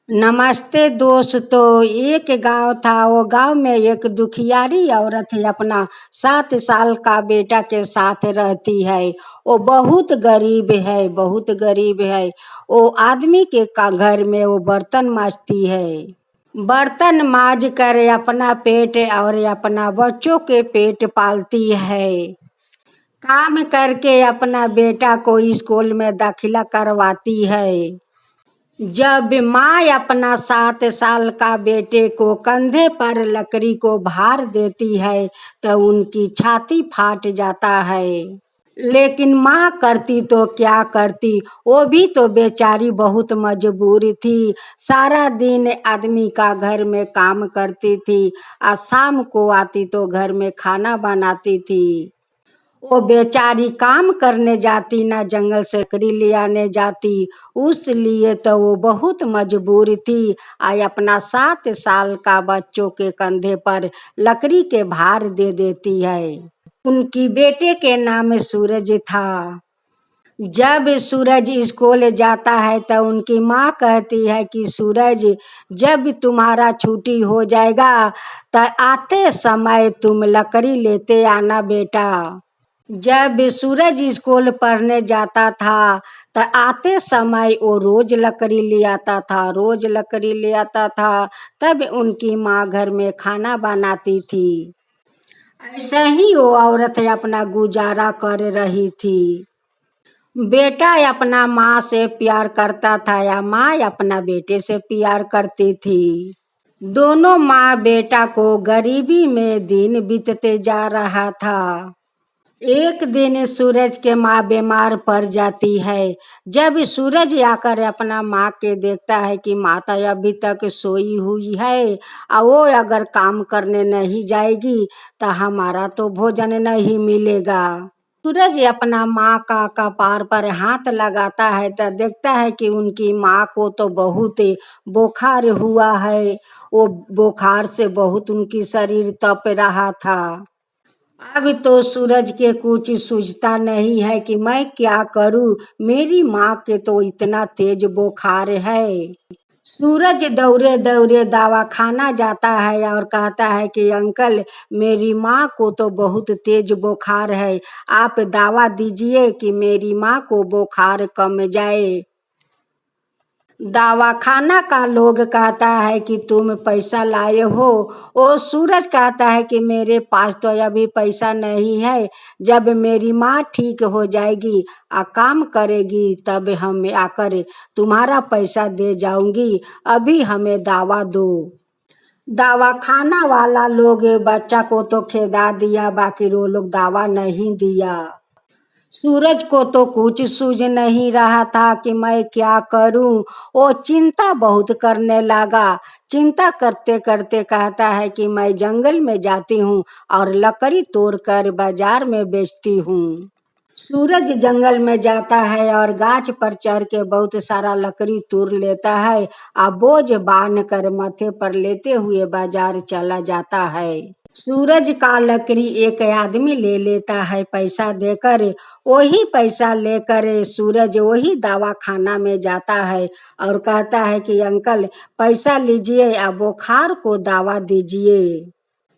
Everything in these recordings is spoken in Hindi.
नमस्ते दोस्तों। एक गांव था। वो गांव में एक दुखियारी औरत है, अपना 7 साल का बेटा के साथ रहती है। वो बहुत गरीब है, बहुत गरीब है। वो आदमी के का घर में वो बर्तन मांजती है। बर्तन मांज कर अपना पेट और अपना बच्चों के पेट पालती है। काम करके अपना बेटा को स्कूल में दाखिला करवाती है। जब माँ अपना 7 साल का बेटे को कंधे पर लकड़ी को भार देती है तो उनकी छाती फाट जाता है। लेकिन माँ करती तो क्या करती, वो भी तो बेचारी बहुत मजबूर थी। सारा दिन आदमी का घर में काम करती थी और शाम को आती तो घर में खाना बनाती थी। वो बेचारी काम करने जाती ना जंगल से लकड़ी ले आने जाती। उस लिए तो वो बहुत मजबूर थी। अपना 7 साल का बच्चों के कंधे पर लकड़ी के भार दे देती है। उनकी बेटे के नाम सूरज था। जब सूरज स्कूल जाता है तो उनकी माँ कहती है कि सूरज, जब तुम्हारा छुट्टी हो जाएगा तो आते समय तुम लकड़ी लेते आना बेटा। जब सूरज स्कूल पढ़ने जाता था तो आते समय वो रोज लकड़ी ले आता था, रोज लकड़ी ले आता था। तब उनकी माँ घर में खाना बनाती थी। ऐसे ही वो औरत अपना गुजारा कर रही थी। बेटा अपना माँ से प्यार करता था या माँ अपना बेटे से प्यार करती थी। दोनों माँ बेटा को गरीबी में दिन बीतते जा रहा था। एक दिन सूरज के माँ बीमार पड़ जाती है। जब सूरज आकर अपना माँ के देखता है कि माता अभी तक सोई हुई है और वो अगर काम करने नहीं जाएगी तो हमारा तो भोजन नहीं मिलेगा। सूरज अपना माँ का कपार पर हाथ लगाता है तो देखता है कि उनकी माँ को तो बहुत बुखार हुआ है। वो बुखार से बहुत उनकी शरीर तप रहा था। अब तो सूरज के कुछ सूझता नहीं है कि मैं क्या करूं, मेरी माँ के तो इतना तेज बुखार है। सूरज दौड़े दौड़े दवा खाना जाता है और कहता है कि अंकल, मेरी माँ को तो बहुत तेज बुखार है, आप दवा दीजिए कि मेरी माँ को बुखार कम जाए। दवा खाना का लोग कहता है कि तुम पैसा लाए हो। ओ सूरज कहता है कि मेरे पास तो अभी पैसा नहीं है। जब मेरी माँ ठीक हो जाएगी आ काम करेगी तब हम आकर तुम्हारा पैसा दे जाऊंगी, अभी हमें दवा दो। दवा खाना वाला लोग बच्चा को तो खेदा दिया, बाकी वो लोग दवा नहीं दिया। सूरज को तो कुछ सूझ नहीं रहा था कि मैं क्या करूं। वो चिंता बहुत करने लगा। चिंता करते करते कहता है कि मैं जंगल में जाती हूँ और लकड़ी तोड़कर बाजार में बेचती हूँ। सूरज जंगल में जाता है और गाछ पर चढ़ के बहुत सारा लकड़ी तोड़ लेता है और बोझ बांध कर माथे पर लेते हुए बाजार चला जाता है। सूरज का लकड़ी एक आदमी ले लेता है पैसा देकर। वही पैसा लेकर सूरज वही दवा खाना में जाता है और कहता है कि अंकल, पैसा लीजिए या बुखार को दवा दीजिए।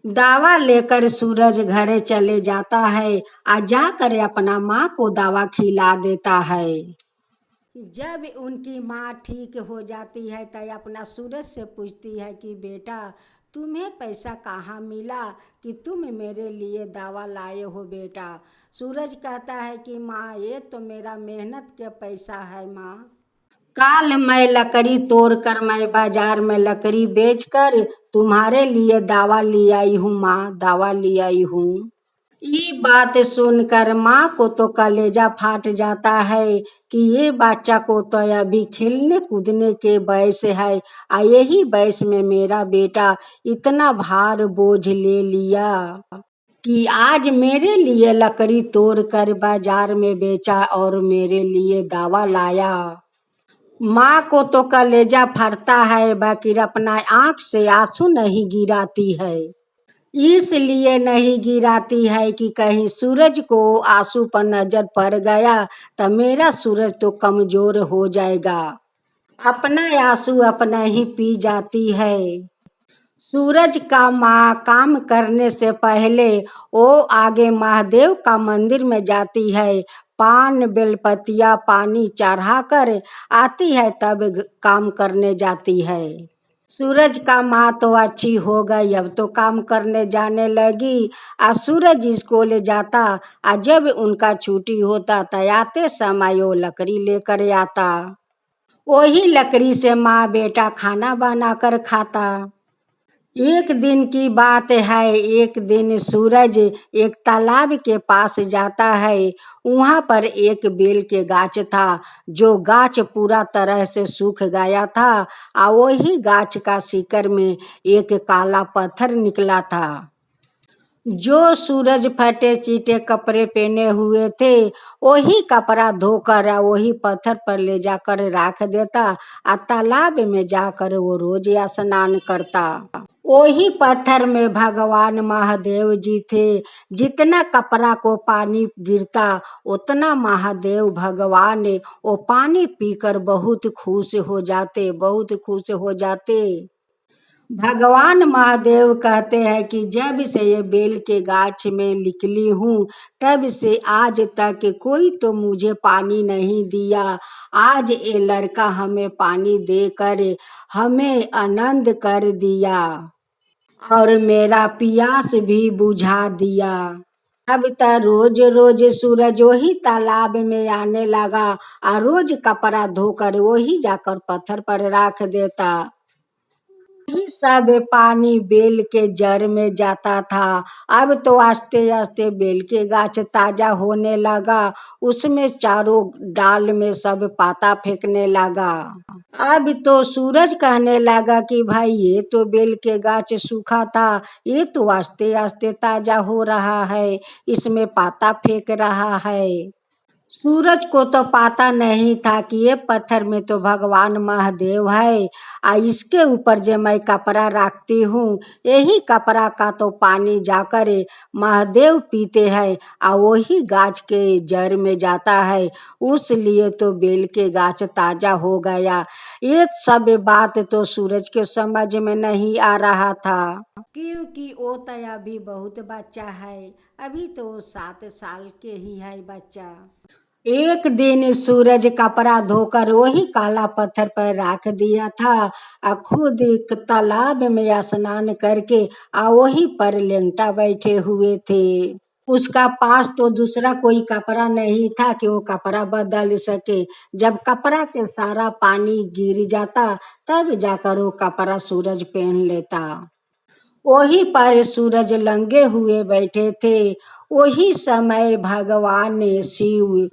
दवा लेकर सूरज घरे चले जाता है और जाकर अपना माँ को दवा खिला देता है। जब उनकी माँ ठीक हो जाती है तो अपना सूरज से पूछती है कि बेटा, तुम्हें पैसा कहाँ मिला कि तुम मेरे लिए दवा लाए हो बेटा। सूरज कहता है कि माँ, ये तो मेरा मेहनत के पैसा है माँ। काल मैं लकड़ी तोड़कर मैं बाजार में लकड़ी बेचकर तुम्हारे लिए दवा ले आई हूँ माँ, दवा ले आई हूँ। ये बात सुनकर माँ को तो कलेजा फाट जाता है कि ये बच्चा को तो अभी खेलने कूदने के वयस है, यही वयस में मेरा बेटा इतना भार बोझ ले लिया कि आज मेरे लिए लकड़ी तोड़ कर बाजार में बेचा और मेरे लिए दवा लाया। माँ को तो कलेजा फटता है, बाकी अपना आंख से आंसू नहीं गिराती है। इसलिए नहीं गिराती है कि कहीं सूरज को आंसू पर नजर पड़ गया तो मेरा सूरज तो कमजोर हो जाएगा। अपना आंसू अपना ही पी जाती है। सूरज का माँ काम करने से पहले वो आगे महादेव का मंदिर में जाती है, पान बेलपतिया पानी चढ़ाकर आती है, तब काम करने जाती है। सूरज का माँ तो अच्छी हो गई, अब तो काम करने जाने लगी। सूरज स्कूल जाता, जब उनका छुट्टी होता तो आते समय वो लकड़ी लेकर आता। वही लकड़ी से माँ बेटा खाना बनाकर खाता। एक दिन की बात है, एक दिन सूरज एक तालाब के पास जाता है। वहां पर एक बेल के गाछ था, जो गाछ पूरा तरह से सूख गया था। वही गाछ का शिकर में एक काला पत्थर निकला था। जो सूरज फटे चीटे कपड़े पहने हुए थे, वही कपड़ा धोकर वही पत्थर पर ले जाकर रख देता। तालाब में जाकर वो रोज स्नान करता। वही पत्थर में भगवान महादेव जी थे। जितना कपड़ा को पानी गिरता, उतना महादेव भगवान वो पानी पीकर बहुत खुश हो जाते, बहुत खुश हो जाते। भगवान महादेव कहते हैं कि जब से ये बेल के गाछ में निकली हूँ, तब से आज तक कोई तो मुझे पानी नहीं दिया। आज ये लड़का हमें पानी देकर हमें आनंद कर दिया और मेरा प्यास भी बुझा दिया। अब तो रोज रोज सूरज वही तालाब में आने लगा, और रोज कपड़ा धोकर वही जाकर पत्थर पर रख देता। वही सब पानी बेल के जड़ में जाता था। अब तो आस्ते आस्ते बेल के गाछ ताजा होने लगा, उसमें चारों डाल में सब पाता फेंकने लगा। अब तो सूरज कहने लगा कि भाई ये तो बेल के गाछ सूखा था, ये तो आस्ते आस्ते ताजा हो रहा है, इसमें पाता फेंक रहा है। सूरज को तो पता नहीं था कि ये पत्थर में तो भगवान महादेव है। इसके ऊपर जो मैं कपड़ा रखती हूँ, यही कपड़ा का तो पानी जाकर महादेव पीते हैं, और वही गाछ के जड़ में जाता है, उसलिए तो बेल के गाछ ताजा हो गया। ये सब बात तो सूरज के समझ में नहीं आ रहा था, क्योंकि वो तो अभी बहुत बच्चा है, अभी तो 7 साल के ही है बच्चा। एक दिन सूरज कपड़ा धोकर वही काला पत्थर पर रख दिया था, खुद एक तालाब में स्नान करके वही पर लेंटा बैठे हुए थे। उसका पास तो दूसरा कोई कपड़ा नहीं था कि वो कपड़ा बदल सके। जब कपड़ा के सारा पानी गिर जाता, तब जाकर वो कपड़ा सूरज पहन लेता। वही पर सूरज लंगे हुए बैठे थे। वही समय भगवान शिव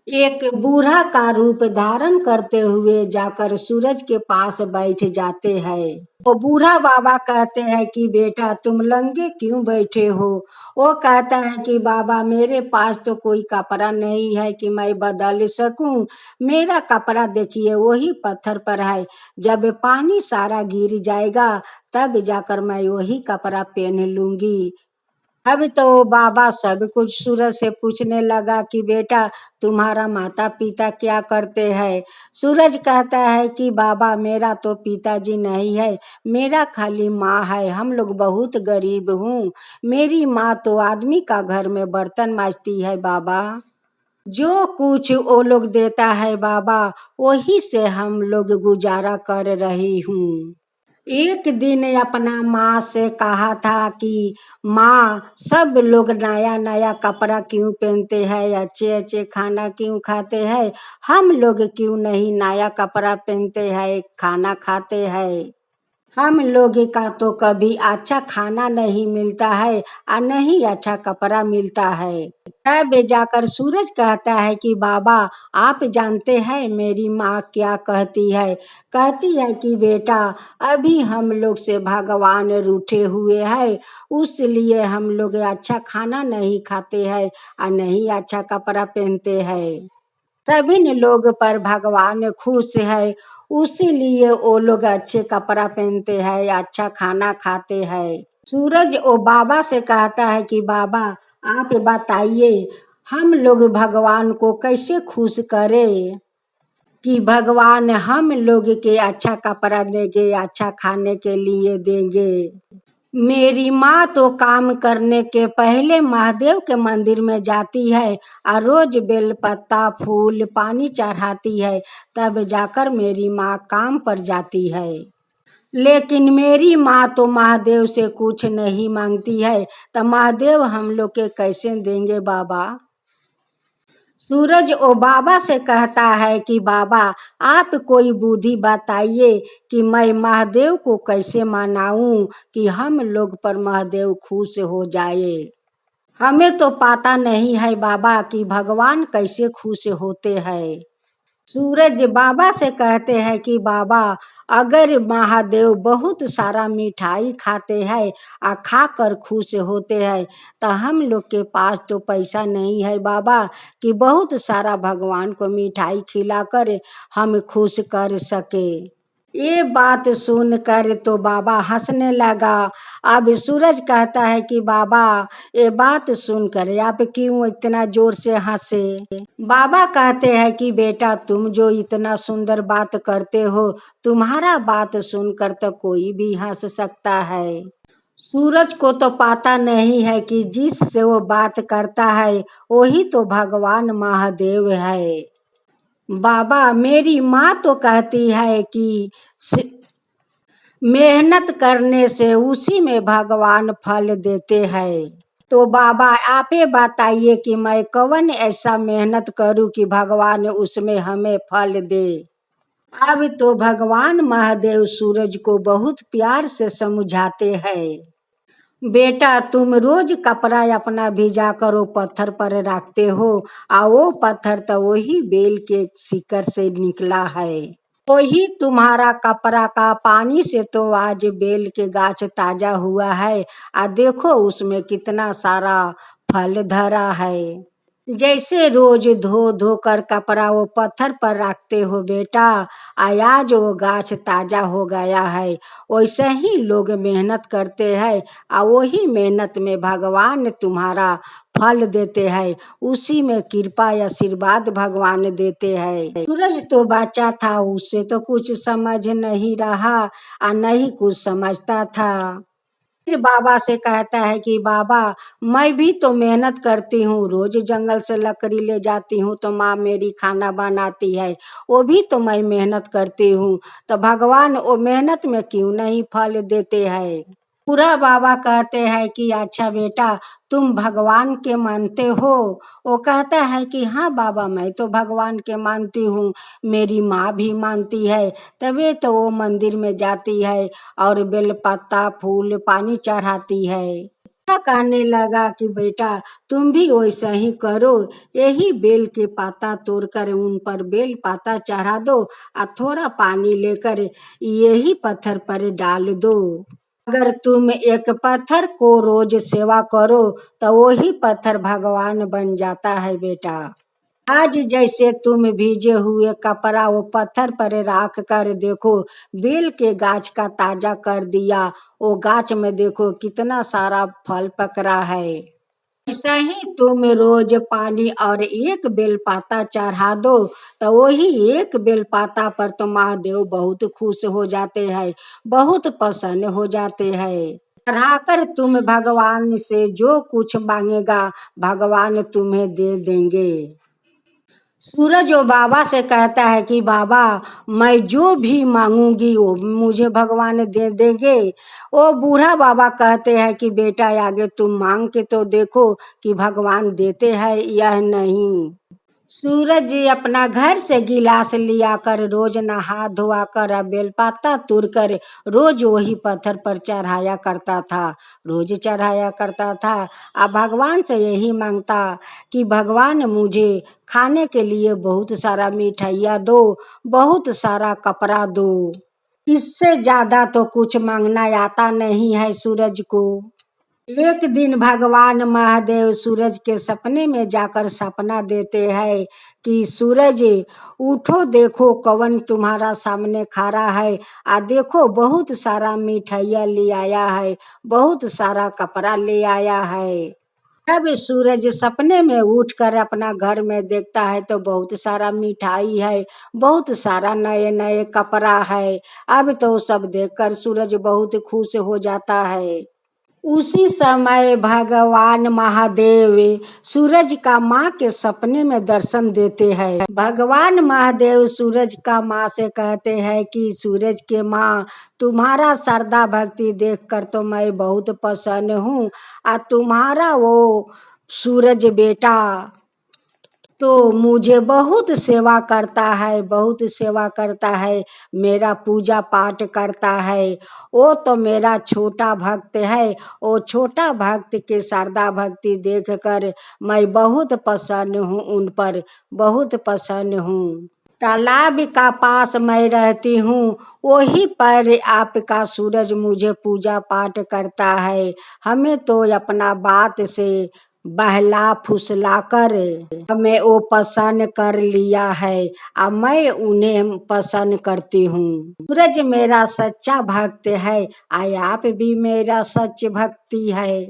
एक बूढ़ा का रूप धारण करते हुए जाकर सूरज के पास बैठ जाते हैं। वो बूढ़ा बाबा कहते हैं कि बेटा तुम लंगे क्यों बैठे हो। वो कहता है कि बाबा मेरे पास तो कोई कपड़ा नहीं है कि मैं बदल सकूं। मेरा कपड़ा देखिए वही पत्थर पर है, जब पानी सारा गिर जाएगा तब जाकर मैं वही कपड़ा पहन लूंगी। अब तो बाबा सब कुछ सूरज से पूछने लगा कि बेटा तुम्हारा माता पिता क्या करते हैं। सूरज कहता है कि बाबा मेरा तो पिताजी नहीं है, मेरा खाली माँ है, हम लोग बहुत गरीब हूँ। मेरी माँ तो आदमी का घर में बर्तन मांजती है बाबा। जो कुछ वो लोग देता है बाबा, वही से हम लोग गुजारा कर रही हूँ। एक दिन अपना माँ से कहा था कि माँ सब लोग नया नया कपड़ा क्यों पहनते हैं, अच्छे अच्छे खाना क्यों खाते हैं, हम लोग क्यों नहीं नया कपड़ा पहनते हैं, खाना खाते हैं। हम लोग का तो कभी अच्छा खाना नहीं मिलता है और नहीं अच्छा कपड़ा मिलता है। तब जाकर सूरज कहता है कि बाबा आप जानते हैं मेरी माँ क्या कहती है। कहती है कि बेटा अभी हम लोग से भगवान रूठे हुए हैं, उसलिए हम लोग अच्छा खाना नहीं खाते हैं और नहीं अच्छा कपड़ा पहनते हैं। सभी लोग पर भगवान खुश है, उसीलिए वो लोग अच्छे कपड़ा पहनते हैं, अच्छा खाना खाते हैं। सूरज वो बाबा से कहता है कि बाबा आप बताइए हम लोग भगवान को कैसे खुश करें। कि भगवान हम लोग के अच्छा कपड़ा देंगे, अच्छा खाने के लिए देंगे। मेरी माँ तो काम करने के पहले महादेव के मंदिर में जाती है और रोज बेलपत्ता फूल पानी चढ़ाती है, तब जाकर मेरी माँ काम पर जाती है। लेकिन मेरी माँ तो महादेव से कुछ नहीं मांगती है, तो महादेव हम लोग के कैसे देंगे बाबा। सूरज ओ बाबा से कहता है कि बाबा आप कोई बुद्धि बताइए कि मैं महादेव को कैसे मनाऊं कि हम लोग पर महादेव खुश हो जाए। हमें तो पता नहीं है बाबा कि भगवान कैसे खुश होते हैं। सूरज बाबा से कहते हैं कि बाबा अगर महादेव बहुत सारा मिठाई खाते हैं और खाकर खुश होते हैं, तो हम लोग के पास तो पैसा नहीं है बाबा कि बहुत सारा भगवान को मिठाई खिलाकर हम खुश कर सके। ये बात सुनकर तो बाबा हंसने लगा। अब सूरज कहता है कि बाबा ये बात सुनकर आप क्यों इतना जोर से हंसे। बाबा कहते हैं कि बेटा तुम जो इतना सुंदर बात करते हो, तुम्हारा बात सुनकर तो कोई भी हंस सकता है। सूरज को तो पता नहीं है कि जिससे वो बात करता है वही तो भगवान महादेव है। बाबा मेरी माँ तो कहती है कि मेहनत करने से उसी में भगवान फल देते हैं। तो बाबा आपे बताइए कि मैं कौन ऐसा मेहनत करूं कि भगवान उसमें हमें फल दे। अब तो भगवान महादेव सूरज को बहुत प्यार से समझाते हैं, बेटा तुम रोज कपड़ा अपना भिजा कर वो पत्थर पर रखते हो, आ वो पत्थर तो वही बेल के शिकर से निकला है। वही तुम्हारा कपड़ा का पानी से तो आज बेल के गाछ ताजा हुआ है। आ देखो उसमें कितना सारा फल धरा है। जैसे रोज धो धो कर कपड़ा वो पत्थर पर रखते हो बेटा, आज वो गाछ ताजा हो गया है। वैसे ही लोग मेहनत करते हैं और वही मेहनत में भगवान तुम्हारा फल देते हैं, उसी में कृपा या आशीर्वाद भगवान देते हैं। सूरज तो बच्चा था, उससे तो कुछ समझ नहीं रहा और नहीं कुछ समझता था। फिर बाबा से कहता है कि बाबा मैं भी तो मेहनत करती हूँ, रोज जंगल से लकड़ी ले जाती हूँ तो माँ मेरी खाना बनाती है, वो भी तो मैं मेहनत करती हूँ, तो भगवान वो मेहनत में क्यों नहीं फल देते हैं। पूरा बाबा कहते हैं कि अच्छा बेटा तुम भगवान के मानते हो। वो कहता है कि हाँ बाबा मैं तो भगवान के मानती हूँ, मेरी माँ भी मानती है, तभी तो वो मंदिर में जाती है और बेलपत्ता फूल पानी चढ़ाती है। कहने लगा कि बेटा तुम भी वैसा ही करो, यही बेल के पाता तोड़कर उन पर बेल पाता चढ़ा दो और थोड़ा पानी लेकर यही पत्थर पर डाल दो। अगर तुम एक पत्थर को रोज सेवा करो तो वही पत्थर भगवान बन जाता है बेटा। आज जैसे तुम भीजे हुए कपड़ा वो पत्थर पर राख कर देखो बेल के गाछ का ताजा कर दिया, वो गाछ में देखो कितना सारा फल पक रहा है। ऐसा ही तुम रोज पानी और एक बेलपाता चढ़ा दो तो वही एक बेलपाता पर तो महादेव बहुत खुश हो जाते हैं, बहुत प्रसन्न हो जाते हैं। चढ़ाकर तुम भगवान से जो कुछ मांगेगा भगवान तुम्हें दे देंगे। सूरज वो बाबा से कहता है कि बाबा मैं जो भी मांगूंगी वो मुझे भगवान दे देंगे। वो बूढ़ा बाबा कहते हैं कि बेटा आगे तुम मांग के तो देखो कि भगवान देते हैं या नहीं। सूरज जी अपना घर से गिलास लिया कर रोज नहा धोआ कर बेलपाता तोड़ कर रोज वही पत्थर पर चढ़ाया करता था, रोज चढ़ाया करता था। अब भगवान से यही मांगता कि भगवान मुझे खाने के लिए बहुत सारा मिठाइयाँ दो, बहुत सारा कपड़ा दो। इससे ज्यादा तो कुछ मांगना आता नहीं है सूरज को। एक दिन भगवान महादेव सूरज के सपने में जाकर सपना देते हैं कि सूरज उठो देखो कौन तुम्हारा सामने खड़ा है, आ देखो बहुत सारा मिठाइयाँ ले आया है, बहुत सारा कपड़ा ले आया है। जब सूरज सपने में उठकर अपना घर में देखता है तो बहुत सारा मिठाई है, बहुत सारा नए नए कपड़ा है। अब तो सब देखकर सूरज बहुत खुश हो जाता है। उसी समय भगवान महादेव सूरज का माँ के सपने में दर्शन देते हैं। भगवान महादेव सूरज का माँ से कहते हैं कि सूरज के माँ, तुम्हारा श्रद्धा भक्ति देखकर तो मैं बहुत प्रसन्न हूँ। और तुम्हारा वो सूरज बेटा तो मुझे बहुत सेवा करता है, बहुत सेवा करता है, मेरा पूजा पाठ करता है। वो तो मेरा छोटा भक्त है। वो छोटा भक्त के श्रद्धा भक्ति देखकर मैं बहुत प्रसन्न हूँ, उन पर बहुत प्रसन्न हूँ। तालाब का पास मैं रहती हूँ, वही पर आपका सूरज मुझे पूजा पाठ करता है। हमें तो अपना बात से बहला फुसला कर हमें वो पसंद कर लिया है, और मैं उन्हें पसंद करती हूँ। सूरज मेरा सच्चा भक्त है, आय आप भी मेरा सच भक्ति है।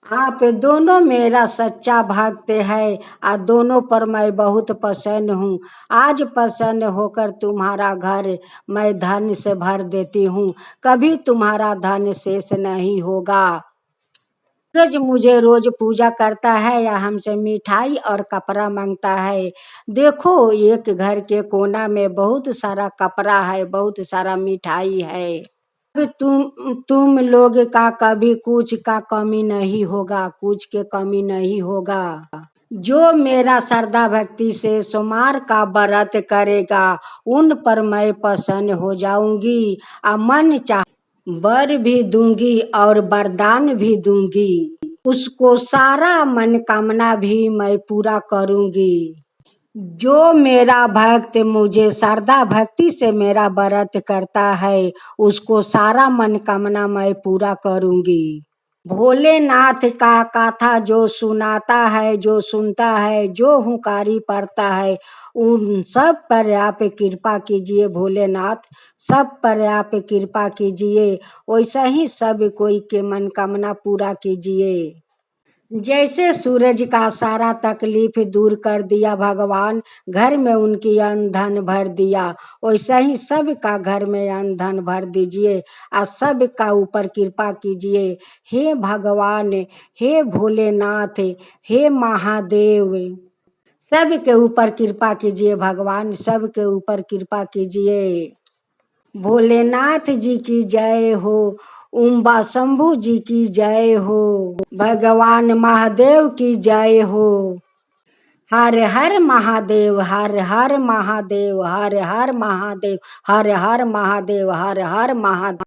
आप दोनों मेरा सच्चा भक्त है, और दोनों पर मैं बहुत प्रसन्न हूँ। आज प्रसन्न होकर तुम्हारा घर मैं धन से भर देती हूँ, कभी तुम्हारा धन शेष नहीं होगा। सूरज मुझे रोज पूजा करता है या हमसे मिठाई और कपड़ा मांगता है। देखो एक घर के कोना में बहुत सारा कपड़ा है, बहुत सारा मिठाई है। अब तुम लोग का कभी कुछ का कमी नहीं होगा, कुछ के कमी नहीं होगा। जो मेरा श्रद्धा भक्ति से सोमवार का व्रत करेगा, उन पर मैं प्रसन्न हो जाऊंगी, और मन चाह वर भी दूंगी और वरदान भी दूंगी। उसको सारा मनोकामना भी मैं पूरा करूंगी। जो मेरा भक्त मुझे श्रद्धा भक्ति से मेरा व्रत करता है, उसको सारा मनोकामना मैं पूरा करूंगी। भोलेनाथ का कथा जो सुनाता है, जो सुनता है, जो हुंकारी पड़ता है, उन सब पर आप कृपा कीजिए भोलेनाथ, सब पर आप कृपा कीजिए। वैसा ही सब कोई के मनोकामना पूरा कीजिए। जैसे सूरज का सारा तकलीफ दूर कर दिया भगवान, घर में उनकी अन्न धन भर दिया, वैसा ही सब का घर में अन्न धन भर दीजिए, और सब का ऊपर कृपा कीजिए। हे भगवान, हे भोलेनाथ, हे महादेव, सब के ऊपर कृपा कीजिए भगवान, सब के ऊपर कृपा कीजिए। भोलेनाथ जी की जय हो, उम्बा शंभू जी की जय हो, भगवान महादेव की जय हो। हर हर महादेव, हर हर महादेव, हर हर महादेव, हर हर महादेव, हर हर महादेव।